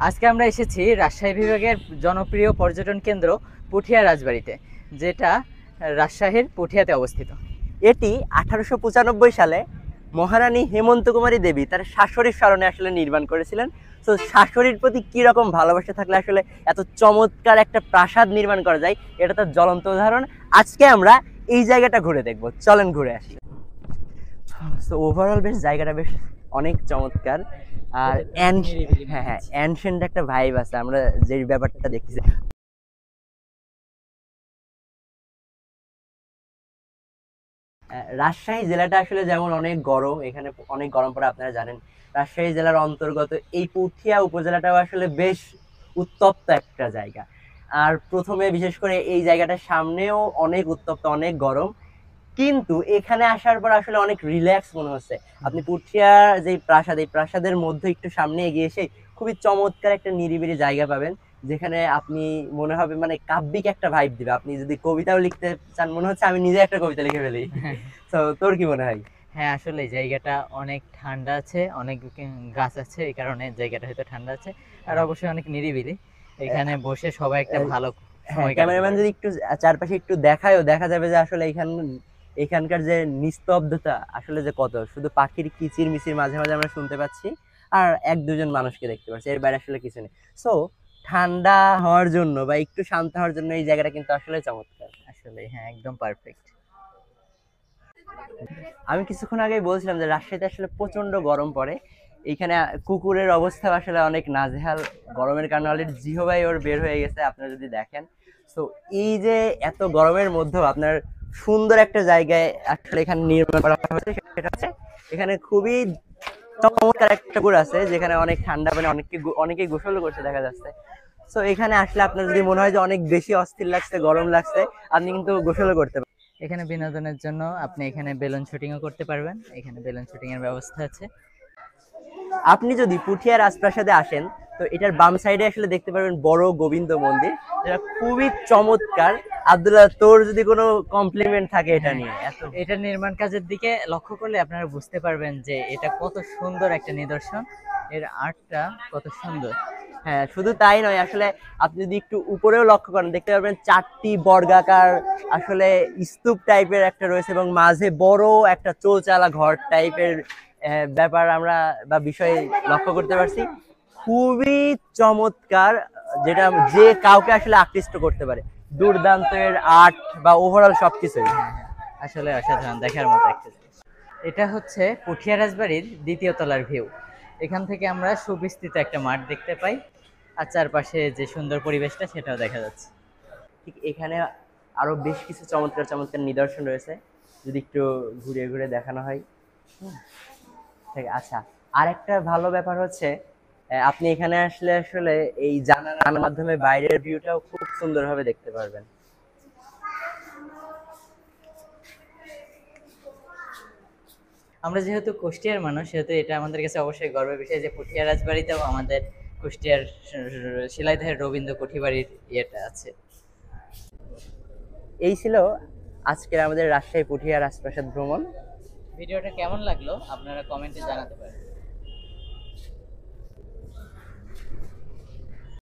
আজকে আমরা এসেছি রাজশাহী বিভাগের জনপ্রিয় পর্যটন কেন্দ্র পুঠিয়া রাজবাড়িতে, যেটা রাজশাহীর পুঠিয়াতে অবস্থিত। এটি 1895 সালে মহারানী হেমন্ত কুমারী দেবী তার শাশুড়ির স্মরণে আসলে নির্মাণ করেছিলেন। তো শাশুড়ির প্রতি কি রকম ভালোবাসা থাকলে আসলে এত চমৎকার একটা প্রাসাদ নির্মাণ করা যায়, এটা তার জ্বলন্ত উদাহরণ। আজকে আমরা এই জায়গাটা ঘুরে দেখব, চলেন ঘুরে আসি। তো ওভারঅল বেশ জায়গাটা বেশ অনেক চমৎকার। আর হ্যাঁ হ্যাঁ, অ্যানশিয়েন্ট একটা ভাইব আছে আমরা যে ব্যাপারটা দেখতেছি। রাজশাহী জেলাটা আসলে যেমন অনেক গরম, এখানে অনেক গরম পড়ে আপনারা জানেন। রাজশাহী জেলার অন্তর্গত এই পুঠিয়া উপজেলাটাও আসলে বেশ উত্তপ্ত একটা জায়গা। আর প্রথমে বিশেষ করে এই জায়গাটার সামনেও অনেক উত্তপ্ত, অনেক গরম, কিন্তু এখানে আসার পর আসলে অনেক রিল্যাক্স মনে হচ্ছে। আপনি পুঠিয়ার যে প্রাসাদ, এই প্রাসাদের মধ্যে একটু সামনে এগিয়ে এসে খুবই চমৎকার একটা নিরিবিলি জায়গা পাবেন, যেখানে আপনি মনে হবে মানে কাব্যিক একটা ভাইব দিবে। আপনি যদি কবিতাও লিখতে চান, মনে হচ্ছে আমি নিজে একটা কবিতা লিখে ফেলি। তো তোর কি মনে হয়? হ্যাঁ, আসলে জায়গাটা অনেক ঠান্ডা আছে, অনেক গাছ আছে, এই কারণে জায়গাটা হয়তো ঠান্ডা আছে। আর অবশ্যই অনেক নিরিবিলি, এখানে বসে সবাই একটা ভালো হ্যাঁ, সময় কাটাতে ক্যামেরাম্যান পারবে। যদি একটু চারপাশে একটু দেখায়ও, দেখা যাবে যে আসলে এখানকার যে নিস্তব্ধতা আসলে যে কত, শুধু পাখির কিচির মিচির মাঝে মাঝে আমরা শুনতে পাচ্ছি, আর এক দুজন মানুষকে দেখতে পাচ্ছি, এর বাইরে আসলে কিছু নেই। সো ঠান্ডা হওয়ার জন্য বা একটু শান্ত হওয়ার জন্য এই জায়গাটা কিন্তু আসলে চমৎকার। আসলে হ্যাঁ, একদম পারফেক্ট। আমি কিছুক্ষণ আগেই বলছিলাম যে রাজশাহীতে আসলে প্রচন্ড গরম পড়ে। এইখানে কুকুরের অবস্থা আসলে অনেক নাজেহাল, গরমের কারণে অলরেডি জিহো ভাই ওর বের হয়ে গেছে, আপনারা যদি দেখেন। তো এই যে এত গরমের মধ্যেও আপনার সুন্দর একটা জায়গায় আসলে এখানে নির্মাণ করা হয়েছে, সেটা হচ্ছে এখানে খুবই চমৎকার একটা পুকুর আছে, যেখানে অনেক ঠান্ডা পানি, অনেকেই গোসল করছে দেখা যাচ্ছে। তো এখানে আসলে আপনার যদি মনে হয় যে অনেক বেশি অস্থির লাগছে, গরম লাগছে, আপনি কিন্তু গোসলও করতে পারেন। এখানে বিনোদনের জন্য আপনি এখানে বেলুন শুটিংও করতে পারবেন, এখানে বেলুন শুটিং এর ব্যবস্থা আছে। আপনি যদি পুঠিয়া রাজপ্রাসাদে আসেন, তো এটার বাম সাইডে আসলে দেখতে পারবেন বড় গোবিন্দ মন্দির, যেটা খুবই চমৎকার। আব্দুল্লাহ, তোর যদি কোনো কমপ্লিমেন্ট থাকে এটা হ্যাঁ, নিয়ে? এটা নির্মাণ কাজের দিকে লক্ষ্য করলে আপনারা বুঝতে পারবেন যে এটা কত সুন্দর একটা নিদর্শন, এর আর্টটা কত সুন্দর। হ্যাঁ, শুধু তাই নয়, আসলে আপনি যদি একটু উপরেও লক্ষ্য করেন, দেখতে পারবেন চারটি বর্গাকার আসলে স্তূপ টাইপের একটা রয়েছে, এবং মাঝে বড় একটা চৌচালা ঘর টাইপের ব্যাপার আমরা বা বিষয় লক্ষ্য করতে পারছি। খুবই চমৎকার, যেটা যে কাউকে আসলে আকৃষ্ট করতে পারে। দুর্দান্ত এর আর্ট বা ওভারঅল সবকিছুই। হ্যাঁ, আসলে অসাধারণ, দেখার মতো একটা জিনিস। এটা হচ্ছে পুঠিয়া রাজবাড়ির দ্বিতীয় তলার ভিউ। এখান থেকে আমরা সুবিস্তৃত একটা মাঠ দেখতে পাই, আর চারপাশে যে সুন্দর পরিবেশটা সেটাও দেখা যাচ্ছে। ঠিক এখানে আরো বেশ কিছু চমৎকার চমৎকার নিদর্শন রয়েছে, যদি একটু ঘুরে ঘুরে দেখানো হয়। ঠিক, আচ্ছা। আর একটা ভালো ব্যাপার হচ্ছে, আপনি এখানে আসলে আসলে এই জানালার মাধ্যমে বাইরের ভিউটাও খুব সুন্দরভাবে দেখতে পারবেন। আমরা যেহেতু কুষ্টিয়ার মানুষ, সেহেতু এটা আমাদের কাছে অবশ্যই গর্বের বিষয় যে পুঠিয়া রাজবাড়িতেও আমাদের কুষ্টিয়ার শিলাইদহের রবীন্দ্র কুঠিবাড়ির ইয়েটা আছে। এই ছিল আজকের আমাদের রাজশাহী পুঠিয়া রাজপ্রাসাদ ভ্রমণ। ভিডিওটা কেমন লাগলো আপনারা কমেন্টে জানাতে পারেন।